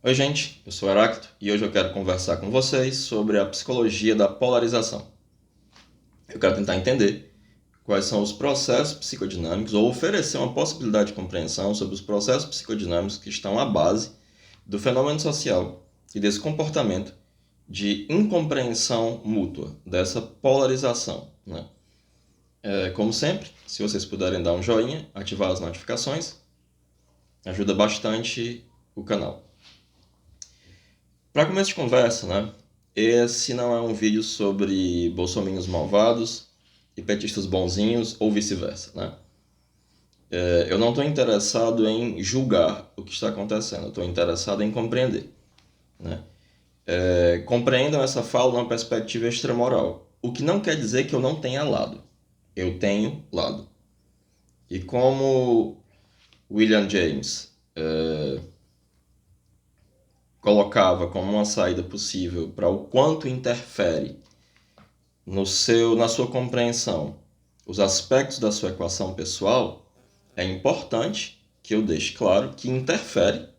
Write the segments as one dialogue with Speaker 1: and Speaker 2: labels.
Speaker 1: Oi, gente, eu sou o Heráclito e hoje eu quero conversar com vocês sobre a psicologia da polarização. Eu quero tentar entender quais são os processos psicodinâmicos ou oferecer uma possibilidade de compreensão sobre os processos psicodinâmicos que estão à base do fenômeno social e desse comportamento de incompreensão mútua, dessa polarização, né? Como sempre, se vocês puderem dar um joinha, ativar as notificações, ajuda bastante o canal. Para começo de conversa, né? Esse não é um vídeo sobre bolsominions malvados e petistas bonzinhos ou vice-versa, né? Eu não estou interessado em julgar o que está acontecendo, eu estou interessado em compreender, né? Compreendam essa fala numa perspectiva extramoral, o que não quer dizer que eu não tenha lado. Eu tenho lado. E como William James colocava como uma saída possível para o quanto interfere na sua compreensão os aspectos da sua equação pessoal, é importante que eu deixe claro que interfere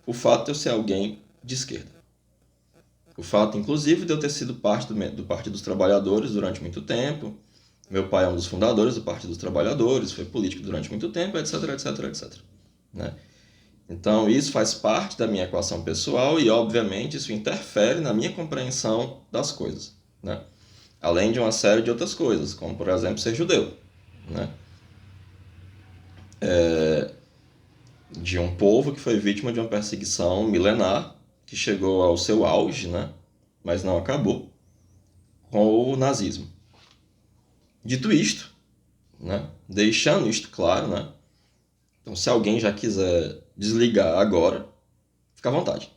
Speaker 1: o fato de eu ser alguém de esquerda. O fato, inclusive, de eu ter sido parte do Partido dos Trabalhadores durante muito tempo. Meu pai é um dos fundadores do Partido dos Trabalhadores, foi político durante muito tempo, etc, etc, etc. Né? Então, isso faz parte da minha equação pessoal e, obviamente, isso interfere na minha compreensão das coisas, né? Além de uma série de outras coisas, como, por exemplo, ser judeu, né? De um povo que foi vítima de uma perseguição milenar, que chegou ao seu auge, né? Mas não acabou, com o nazismo. Dito isto, né? Deixando isto claro, né? Então, se alguém já quiser desligar agora, fica à vontade.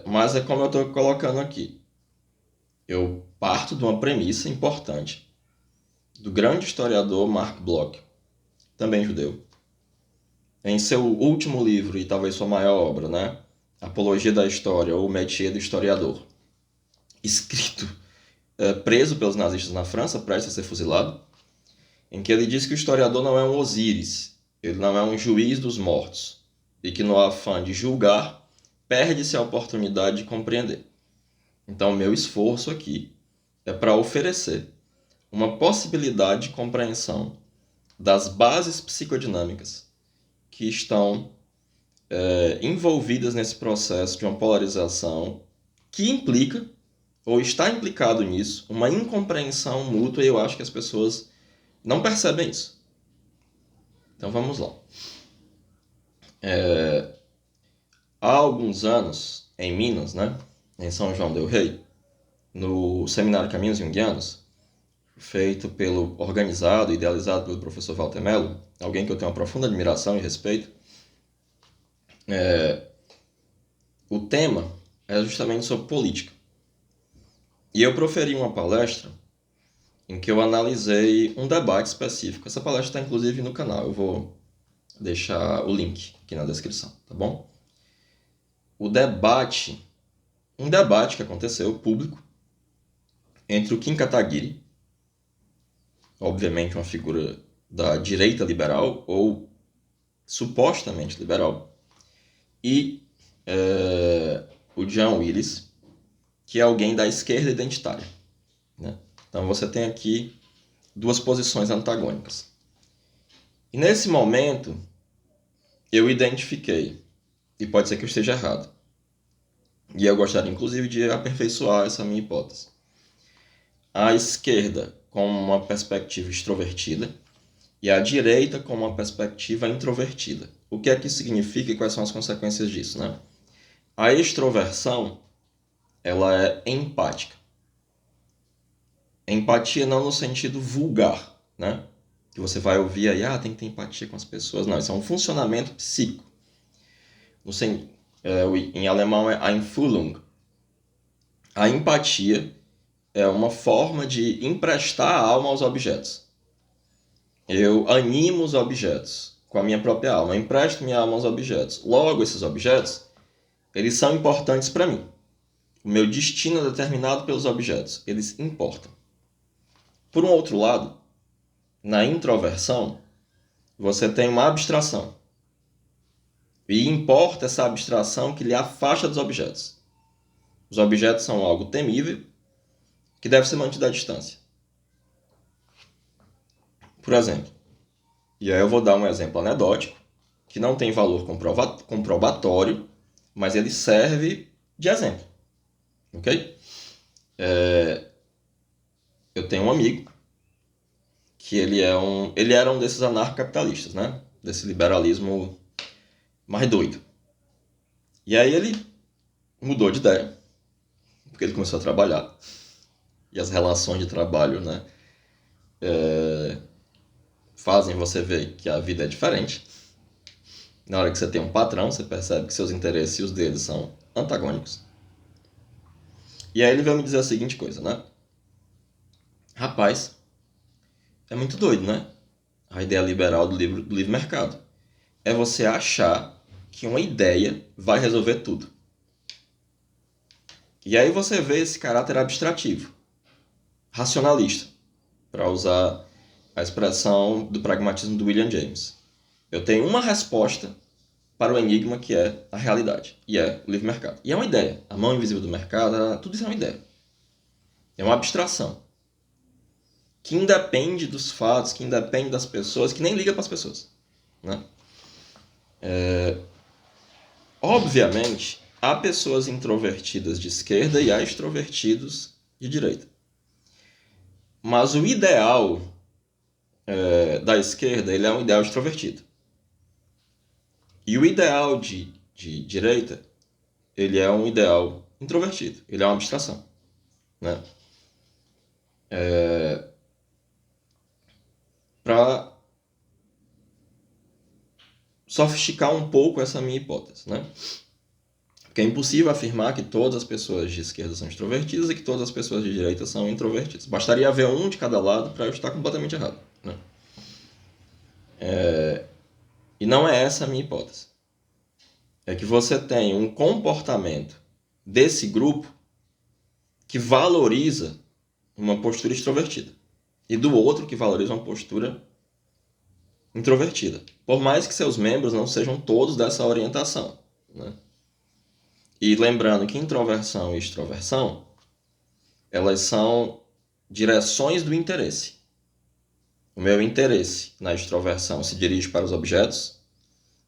Speaker 1: Mas é como eu estou colocando aqui. Eu parto de uma premissa importante do grande historiador Mark Bloch, também judeu. Em seu último livro, e talvez sua maior obra, né? Apologia da História, ou Métier do Historiador, escrito preso pelos nazistas na França, prestes a ser fuzilado, em que ele diz que o historiador não é um Osíris, ele não é um juiz dos mortos, e que no afã de julgar, perde-se a oportunidade de compreender. Então, meu esforço aqui é para oferecer uma possibilidade de compreensão das bases psicodinâmicas que estão envolvidas nesse processo de uma polarização que implica, ou está implicado nisso, uma incompreensão mútua, e eu acho que as pessoas não percebem isso. Então vamos lá. Há alguns anos, em Minas, né, em São João del Rei, no seminário Caminhos Junguianos, organizado e idealizado pelo professor Walter Mello, alguém que eu tenho uma profunda admiração e respeito, o tema é justamente sobre política. E eu proferi uma palestra em que eu analisei um debate específico. Essa palestra está inclusive no canal, eu vou deixar o link aqui na descrição, tá bom? Um debate que aconteceu, público, entre o Kim Kataguiri, obviamente uma figura da direita liberal, ou supostamente liberal, e o John Willis, que é alguém da esquerda identitária, né? Então você tem aqui duas posições antagônicas. E nesse momento, eu identifiquei, e pode ser que eu esteja errado, e eu gostaria inclusive de aperfeiçoar essa minha hipótese, a esquerda com uma perspectiva extrovertida e a direita com uma perspectiva introvertida. O que é que isso significa e quais são as consequências disso, né? A extroversão, ela é empática. Empatia não no sentido vulgar, né? Que você vai ouvir aí, tem que ter empatia com as pessoas. Não, isso é um funcionamento psíquico. Em alemão é Einfühlung. A empatia é uma forma de emprestar a alma aos objetos. Eu animo os objetos com a minha própria alma, eu empresto minha alma aos objetos. Logo, esses objetos, eles são importantes para mim. O meu destino é determinado pelos objetos, eles importam. Por um outro lado, na introversão, você tem uma abstração. E importa essa abstração que lhe afasta dos objetos. Os objetos são algo temível que deve ser mantido à distância. Por exemplo, e aí eu vou dar um exemplo anedótico, que não tem valor comprobatório, mas ele serve de exemplo. Ok? Eu tenho um amigo que ele era um desses anarcocapitalistas, né? Desse liberalismo mais doido. E aí ele mudou de ideia, porque ele começou a trabalhar. E as relações de trabalho, né? Fazem você ver que a vida é diferente. Na hora que você tem um patrão, você percebe que seus interesses e os deles são antagônicos. E aí ele veio me dizer a seguinte coisa, né? Rapaz, é muito doido, né? A ideia liberal do livre mercado. É você achar que uma ideia vai resolver tudo. E aí você vê esse caráter abstrativo, racionalista, para usar a expressão do pragmatismo do William James. Eu tenho uma resposta para o enigma que é a realidade, e é o livre mercado. E é uma ideia. A mão invisível do mercado, tudo isso é uma ideia. É uma abstração que independe dos fatos, que independe das pessoas, que nem liga para as pessoas, né? Obviamente, há pessoas introvertidas de esquerda e há extrovertidos de direita. Mas o ideal da esquerda ele é um ideal extrovertido. E o ideal de direita ele é um ideal introvertido. Ele é uma abstração, né? Para sofisticar um pouco essa minha hipótese, né? Porque é impossível afirmar que todas as pessoas de esquerda são extrovertidas e que todas as pessoas de direita são introvertidas. Bastaria haver um de cada lado para eu estar completamente errado, né? E não é essa a minha hipótese. É que você tem um comportamento desse grupo que valoriza uma postura extrovertida e do outro que valoriza uma postura introvertida. Por mais que seus membros não sejam todos dessa orientação, né? E lembrando que introversão e extroversão, elas são direções do interesse. O meu interesse na extroversão se dirige para os objetos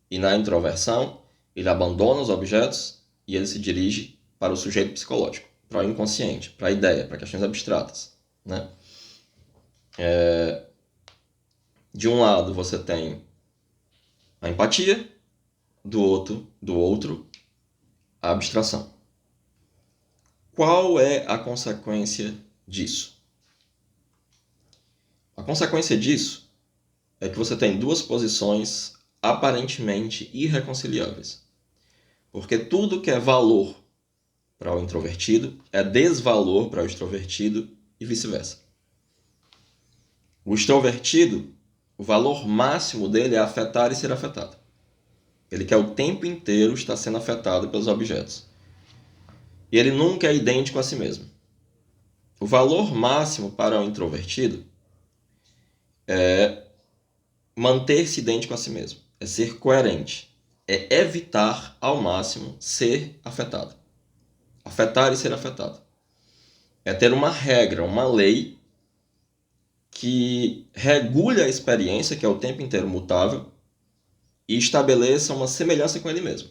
Speaker 1: e na introversão ele abandona os objetos e ele se dirige para o sujeito psicológico, para o inconsciente, para a ideia, para questões abstratas, né? De um lado você tem a empatia, do outro a abstração. Qual é a consequência disso? A consequência disso é que você tem duas posições aparentemente irreconciliáveis. Porque tudo que é valor para o introvertido é desvalor para o extrovertido e vice-versa. O extrovertido, o valor máximo dele é afetar e ser afetado. Ele quer o tempo inteiro estar sendo afetado pelos objetos. E ele nunca é idêntico a si mesmo. O valor máximo para o introvertido é manter-se idêntico a si mesmo. É ser coerente. É evitar ao máximo ser afetado. Afetar e ser afetado. É ter uma regra, uma lei que regule a experiência, que é o tempo inteiro mutável, e estabeleça uma semelhança com ele mesmo.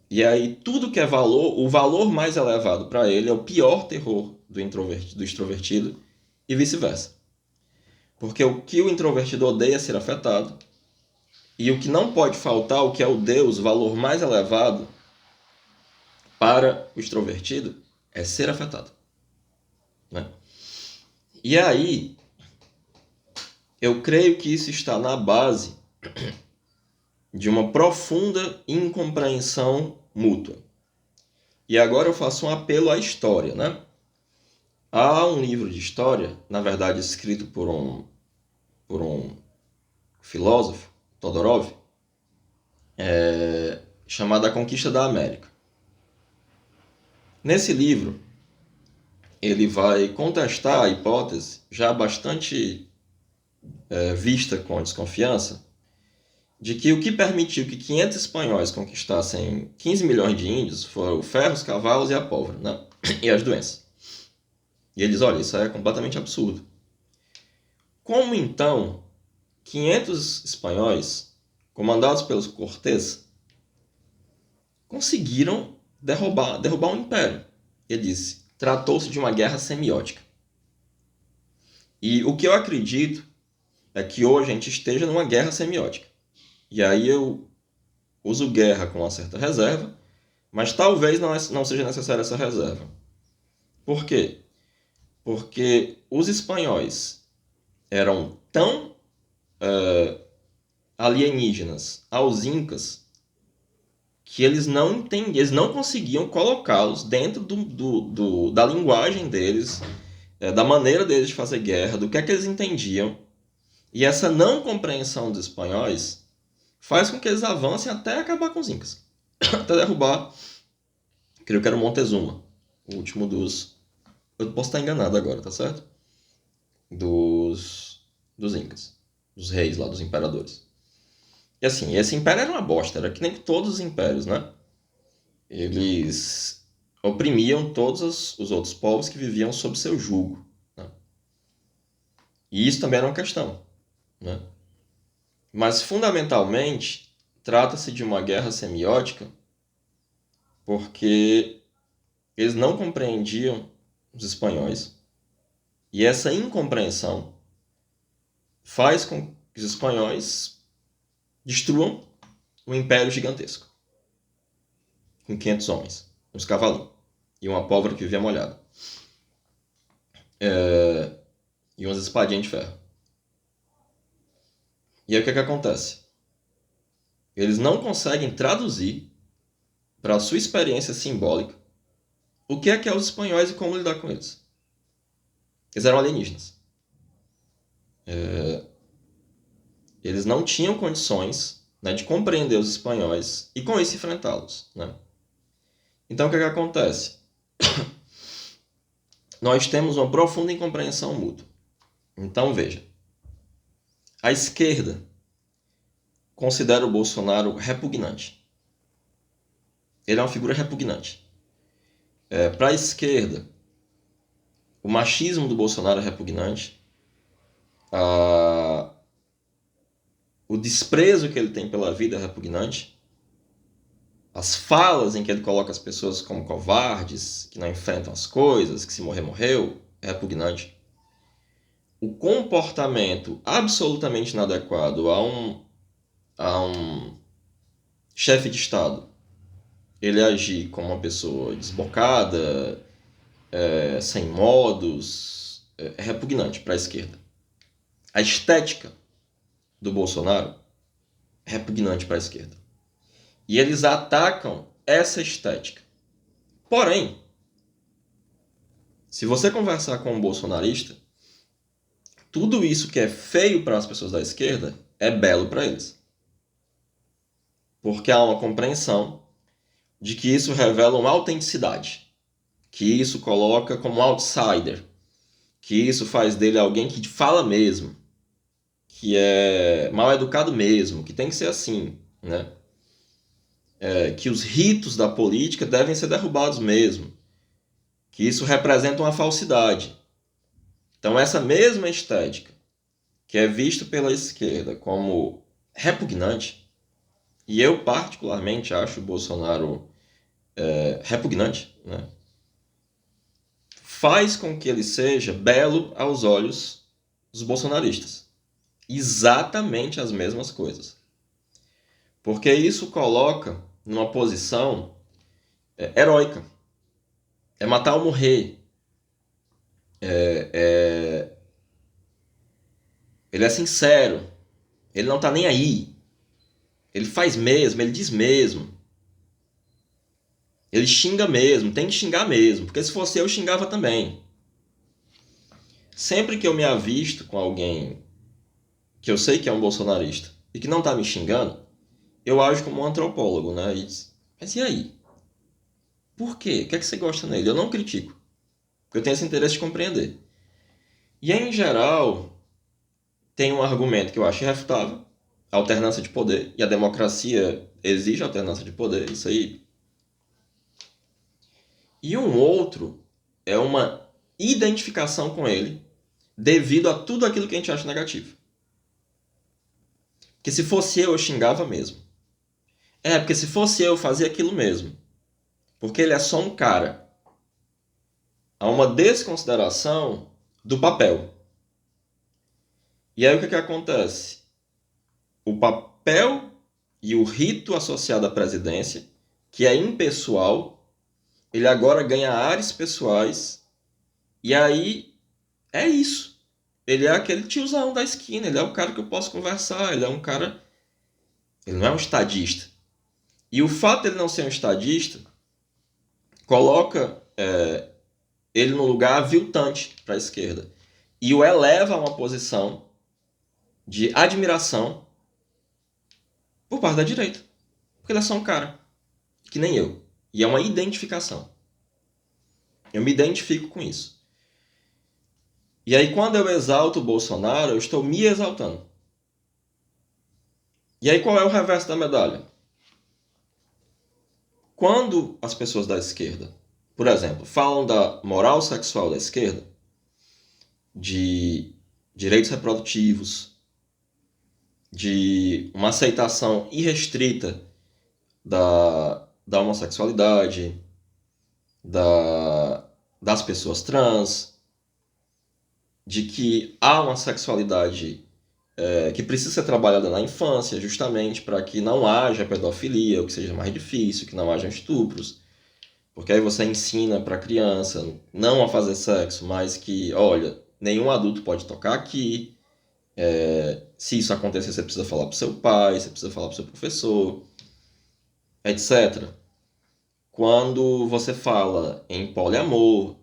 Speaker 1: E aí tudo que é valor, o valor mais elevado para ele é o pior terror do extrovertido e vice-versa. Porque o que o introvertido odeia é ser afetado, e o que não pode faltar, o que é o Deus, o valor mais elevado para o extrovertido, é ser afetado, né? E aí, eu creio que isso está na base de uma profunda incompreensão mútua. E agora eu faço um apelo à história, né? Há um livro de história, na verdade escrito por um filósofo, Todorov, chamado A Conquista da América. Nesse livro, ele vai contestar a hipótese, já bastante vista com desconfiança, de que o que permitiu que 500 espanhóis conquistassem 15 milhões de índios foram o ferro, os cavalos e a pólvora, né? E as doenças. E eles, olha, isso é completamente absurdo. Como então 500 espanhóis, comandados pelos Cortés, conseguiram derrubar um império? Ele disse, tratou-se de uma guerra semiótica. E o que eu acredito é que hoje a gente esteja numa guerra semiótica. E aí eu uso guerra com uma certa reserva, mas talvez não seja necessária essa reserva. Por quê? Porque os espanhóis eram tão alienígenas aos incas que eles não conseguiam colocá-los dentro da linguagem deles, da maneira deles de fazer guerra, do que é que eles entendiam. E essa não compreensão dos espanhóis faz com que eles avancem até acabar com os incas. Até derrubar, creio que era o Montezuma, o último dos... Eu posso estar enganado agora, tá certo? Dos incas, dos reis lá, dos imperadores. E assim, esse império era uma bosta, era que nem todos os impérios, né? Eles oprimiam todos os outros povos que viviam sob seu jugo, né? E isso também era uma questão, né? Mas, fundamentalmente, trata-se de uma guerra semiótica porque eles não compreendiam os espanhóis. E essa incompreensão faz com que os espanhóis destruam um império gigantesco. Com 500 homens, uns cavalinhos e uma pólvora que vivia molhada. E umas espadinhas de ferro. E aí o que acontece? Eles não conseguem traduzir para a sua experiência simbólica o que é os espanhóis e como lidar com eles. Eles eram alienígenas. Eles não tinham condições, né, de compreender os espanhóis e com isso enfrentá-los, né? Então o que acontece? Nós temos uma profunda incompreensão mútua. Então veja, a esquerda considera o Bolsonaro repugnante. Ele é uma figura repugnante. Para a esquerda, o machismo do Bolsonaro é repugnante. O desprezo que ele tem pela vida é repugnante. As falas em que ele coloca as pessoas como covardes, que não enfrentam as coisas, que se morrer, morreu, é repugnante. O comportamento absolutamente inadequado a um chefe de Estado, ele agir como uma pessoa desbocada, sem modos, é repugnante para a esquerda. A estética do Bolsonaro é repugnante para a esquerda. E eles atacam essa estética. Porém, se você conversar com um bolsonarista, tudo isso que é feio para as pessoas da esquerda é belo para eles. Porque há uma compreensão de que isso revela uma autenticidade, que isso coloca como outsider, que isso faz dele alguém que fala mesmo, que é mal educado mesmo, que tem que ser assim, né? Que os ritos da política devem ser derrubados mesmo, que isso representa uma falsidade. Então essa mesma estética, que é vista pela esquerda como repugnante, e eu particularmente acho o Bolsonaro repugnante, né? Faz com que ele seja belo aos olhos dos bolsonaristas. Exatamente as mesmas coisas. Porque isso coloca numa posição heróica. É matar ou morrer. Ele é sincero. Ele não tá nem aí. Ele faz mesmo, ele diz mesmo. Ele xinga mesmo, tem que xingar mesmo. Porque se fosse eu xingava também. Sempre que eu me avisto com alguém que eu sei que é um bolsonarista e que não tá me xingando, eu ajo como um antropólogo, né? Mas e aí? Por quê? O que é que você gosta nele? Eu não critico. Porque eu tenho esse interesse de compreender. E em geral, tem um argumento que eu acho irrefutável, alternância de poder, e a democracia exige alternância de poder, isso aí. E um outro é uma identificação com ele devido a tudo aquilo que a gente acha negativo. Porque se fosse eu xingava mesmo. Porque se fosse eu fazia aquilo mesmo. Porque ele é só um cara. Há uma desconsideração do papel. E aí o que acontece? O papel e o rito associado à presidência, que é impessoal, ele agora ganha áreas pessoais, e aí é isso. Ele é aquele tiozão da esquina, ele é o cara que eu posso conversar, ele é um cara... Ele não é um estadista. E o fato de ele não ser um estadista coloca ele no lugar aviltante para a esquerda. E o eleva a uma posição de admiração por parte da direita. Porque ele é só um cara, que nem eu. E é uma identificação. Eu me identifico com isso. E aí, quando eu exalto o Bolsonaro, eu estou me exaltando. E aí, qual é o reverso da medalha? Quando as pessoas da esquerda, por exemplo, falam da moral sexual da esquerda, de direitos reprodutivos, de uma aceitação irrestrita da homossexualidade, das pessoas trans, de que há uma sexualidade que precisa ser trabalhada na infância, justamente para que não haja pedofilia, ou que seja mais difícil, que não haja estupros, porque aí você ensina para a criança não a fazer sexo, mas que, olha, nenhum adulto pode tocar aqui, se isso acontecer você precisa falar para o seu pai, você precisa falar para o seu professor, etc. Quando você fala em poliamor,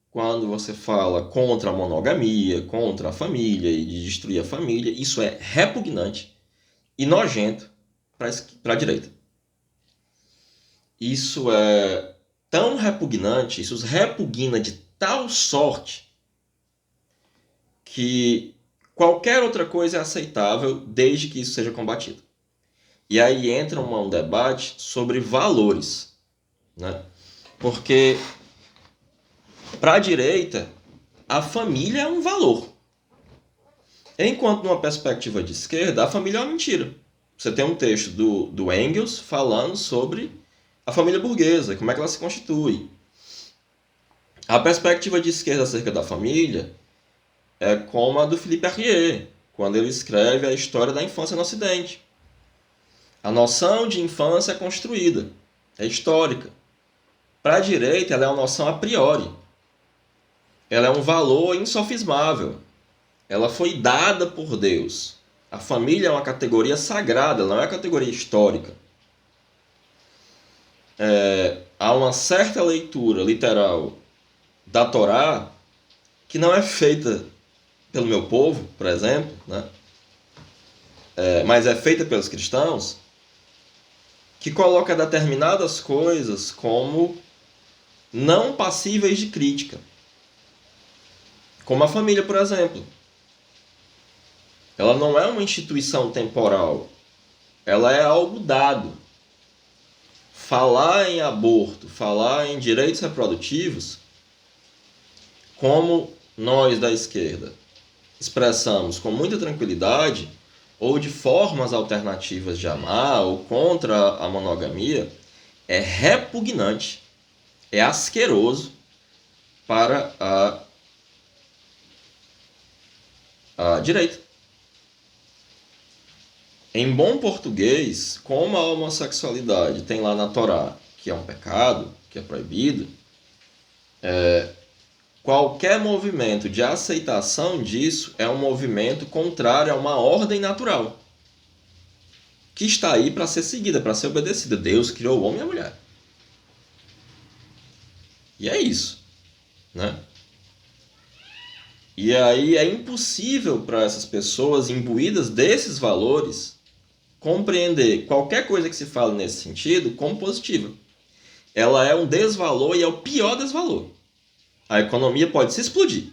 Speaker 1: quando você fala contra a monogamia, contra a família e de destruir a família, isso é repugnante e nojento para a direita. Isso é tão repugnante, isso os repugna de tal sorte que qualquer outra coisa é aceitável desde que isso seja combatido. E aí entra um debate sobre valores, né? Porque para a direita, a família é um valor. Enquanto numa perspectiva de esquerda, a família é uma mentira. Você tem um texto do Engels falando sobre a família burguesa, como é que ela se constitui. A perspectiva de esquerda acerca da família é como a do Philippe Arrier, quando ele escreve a história da infância no Ocidente. A noção de infância é construída, é histórica. Para a direita, ela é uma noção a priori. Ela é um valor insofismável. Ela foi dada por Deus. A família é uma categoria sagrada, não é uma categoria histórica. Há uma certa leitura literal da Torá que não é feita pelo meu povo, por exemplo, né? Mas é feita pelos cristãos, que coloca determinadas coisas como não passíveis de crítica. Como a família, por exemplo. Ela não é uma instituição temporal. Ela é algo dado. Falar em aborto, falar em direitos reprodutivos, como nós da esquerda expressamos com muita tranquilidade, ou de formas alternativas de amar, ou contra a monogamia, é repugnante, é asqueroso para a direita. Em bom português, como a homossexualidade tem lá na Torá, que é um pecado, que é proibido, qualquer movimento de aceitação disso é um movimento contrário a uma ordem natural, que está aí para ser seguida, para ser obedecida. Deus criou o homem e a mulher. E é isso, né? E aí é impossível para essas pessoas imbuídas desses valores compreender qualquer coisa que se fale nesse sentido como positiva. Ela é um desvalor e é o pior desvalor. A economia pode se explodir.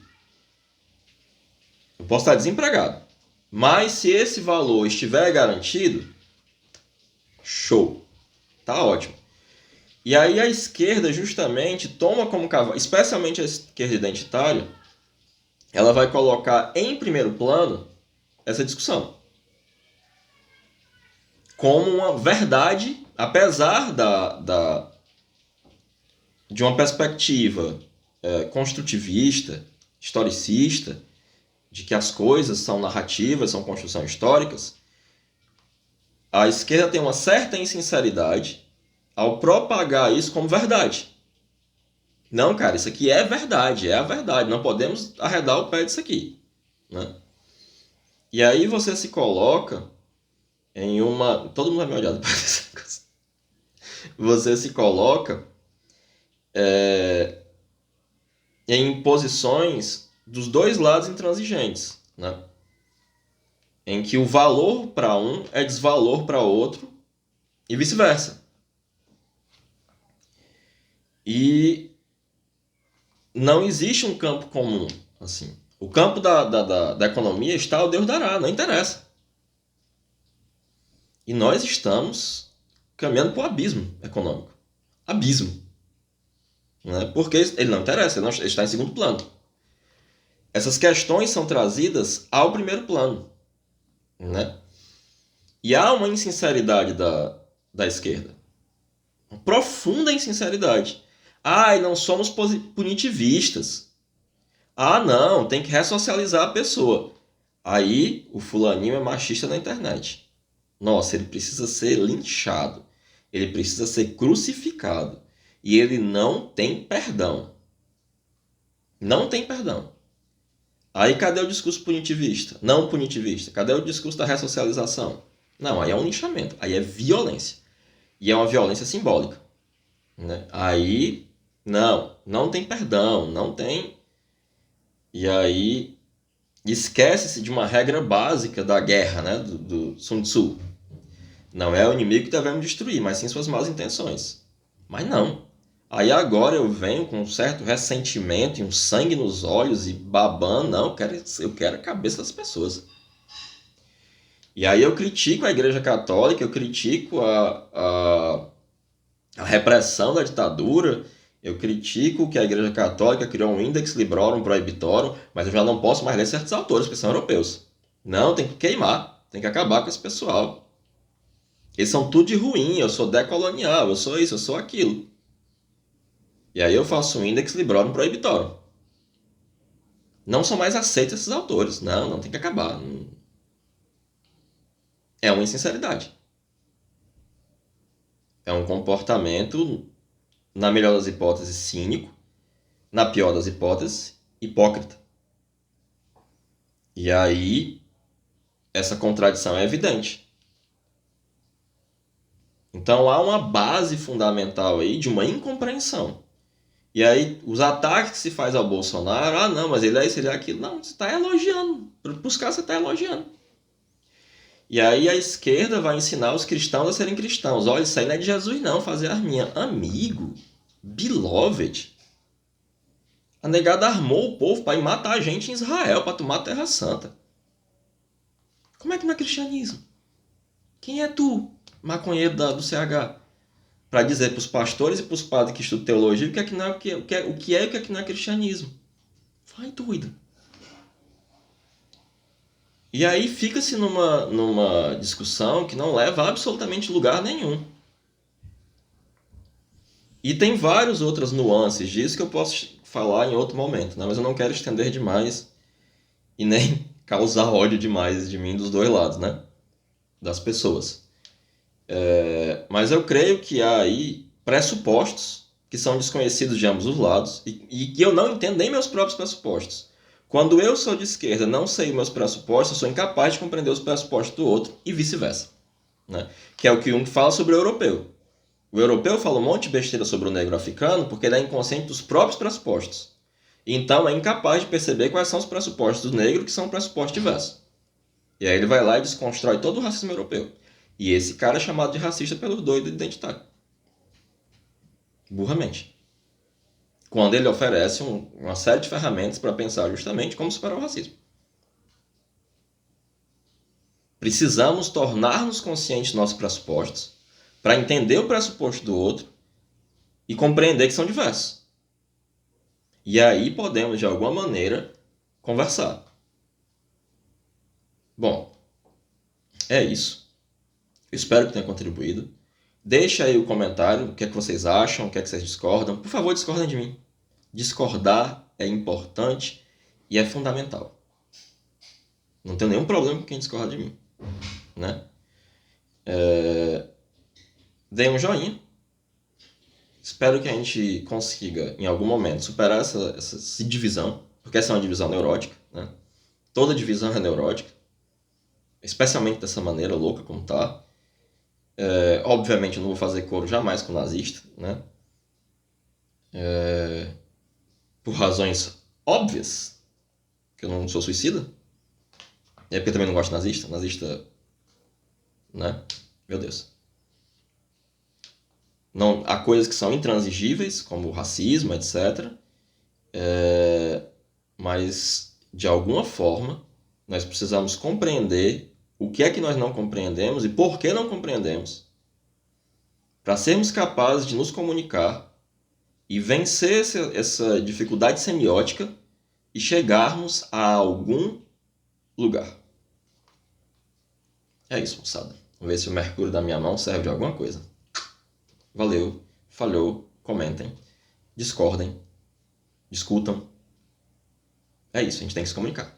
Speaker 1: Eu posso estar desempregado. Mas se esse valor estiver garantido, show, tá ótimo. E aí a esquerda justamente toma como cavalo, especialmente a esquerda identitária, ela vai colocar em primeiro plano essa discussão como uma verdade, apesar de uma perspectiva construtivista, historicista, de que as coisas são narrativas, são construções históricas. A esquerda tem uma certa insinceridade ao propagar isso como verdade. Não, cara, isso aqui é verdade, é a verdade. Não podemos arredar o pé disso aqui, né? E aí você se coloca em uma... Todo mundo vai me olhar depois dessa coisa. Você se coloca em posições dos dois lados intransigentes, né? Em que o valor para um é desvalor para outro e vice-versa. E não existe um campo comum, assim. O campo da economia está o Deus dará, não interessa. E nós estamos caminhando para o abismo econômico. Abismo. Né? Porque ele não interessa, ele está em segundo plano. Essas questões são trazidas ao primeiro plano. Né? E há uma insinceridade da esquerda. Uma profunda insinceridade. E não somos punitivistas. Não, tem que ressocializar a pessoa. Aí o fulaninho é machista na internet. Nossa, ele precisa ser linchado. Ele precisa ser crucificado. E ele não tem perdão. Não tem perdão. Aí cadê o discurso punitivista? Não punitivista. Cadê o discurso da ressocialização? Não, aí é um linchamento. Aí é violência. E é uma violência simbólica. Né? Aí, não tem perdão, não tem... E aí esquece-se de uma regra básica da guerra, né? do Sun Tzu. Não é o inimigo que devemos destruir, mas sim suas más intenções. Mas não. Aí agora eu venho com um certo ressentimento e um sangue nos olhos e babando. Não, eu quero a cabeça das pessoas. E aí eu critico a Igreja Católica, eu critico a repressão da ditadura, eu critico que a Igreja Católica criou um Index Librorum Prohibitorum, mas eu já não posso mais ler certos autores, porque são europeus. Não, tem que queimar, tem que acabar com esse pessoal. Eles são tudo de ruim, eu sou decolonial, eu sou isso, eu sou aquilo. E aí eu faço um Index Librorum Prohibitorum. Não são mais aceitos esses autores. Não tem que acabar. É uma insinceridade. É um comportamento, na melhor das hipóteses, cínico, na pior das hipóteses, hipócrita. E aí, essa contradição é evidente. Então há uma base fundamental aí de uma incompreensão. E aí, os ataques que se faz ao Bolsonaro, não, mas ele é isso, ele é aquilo. Não, você está elogiando. Para os caras você está elogiando. E aí a esquerda vai ensinar os cristãos a serem cristãos. Olha, isso aí não é de Jesus não, fazer arminha. Amigo, beloved. A negada armou o povo para ir matar a gente em Israel, para tomar a Terra Santa. Como é que não é cristianismo? Quem é tu, maconheiro do CH? Para dizer para os pastores e para os padres que estudam teologia o que é que não é o que é e o que é que não é cristianismo. Vai doida. E aí fica-se numa discussão que não leva a absolutamente lugar nenhum. E tem várias outras nuances disso que eu posso falar em outro momento, né? Mas eu não quero estender demais e nem causar ódio demais de mim dos dois lados, né? Das pessoas. Mas eu creio que há aí pressupostos que são desconhecidos de ambos os lados e que eu não entendo nem meus próprios pressupostos. Quando eu sou de esquerda, não sei meus pressupostos, eu sou incapaz de compreender os pressupostos do outro e vice-versa. Né? Que é o que Jung fala sobre o europeu. O europeu fala um monte de besteira sobre o negro africano porque ele é inconsciente dos próprios pressupostos. Então é incapaz de perceber quais são os pressupostos do negro que são pressupostos diversos. E aí ele vai lá e desconstrói todo o racismo europeu. E esse cara é chamado de racista pelos doidos identitários. Burramente. Quando ele oferece uma série de ferramentas para pensar justamente como superar o racismo. Precisamos tornar-nos conscientes dos nossos pressupostos para entender o pressuposto do outro e compreender que são diversos. E aí podemos, de alguma maneira, conversar. Bom, é isso. Eu espero que tenha contribuído. Deixa aí o comentário, o que é que vocês acham, o que é que vocês discordam. Por favor, discordem de mim. Discordar é importante e é fundamental. Não tenho nenhum problema com quem discorda de mim, né? Dê um joinha. Espero que a gente consiga, em algum momento, superar essa divisão, porque essa é uma divisão neurótica, né? Toda divisão é neurótica, especialmente dessa maneira louca como tá. Obviamente, eu não vou fazer coro jamais com nazista, né? Por razões óbvias, que eu não sou suicida. É porque eu também não gosto de nazista. Nazista, né? Meu Deus. Não, há coisas que são intransigíveis, como o racismo, etc. Mas, de alguma forma, nós precisamos compreender o que é que nós não compreendemos e por que não compreendemos, para sermos capazes de nos comunicar e vencer essa dificuldade semiótica e chegarmos a algum lugar. É isso, moçada. Vamos ver se o mercúrio da minha mão serve de alguma coisa. Valeu, falhou, comentem, discordem, discutam. É isso, a gente tem que se comunicar.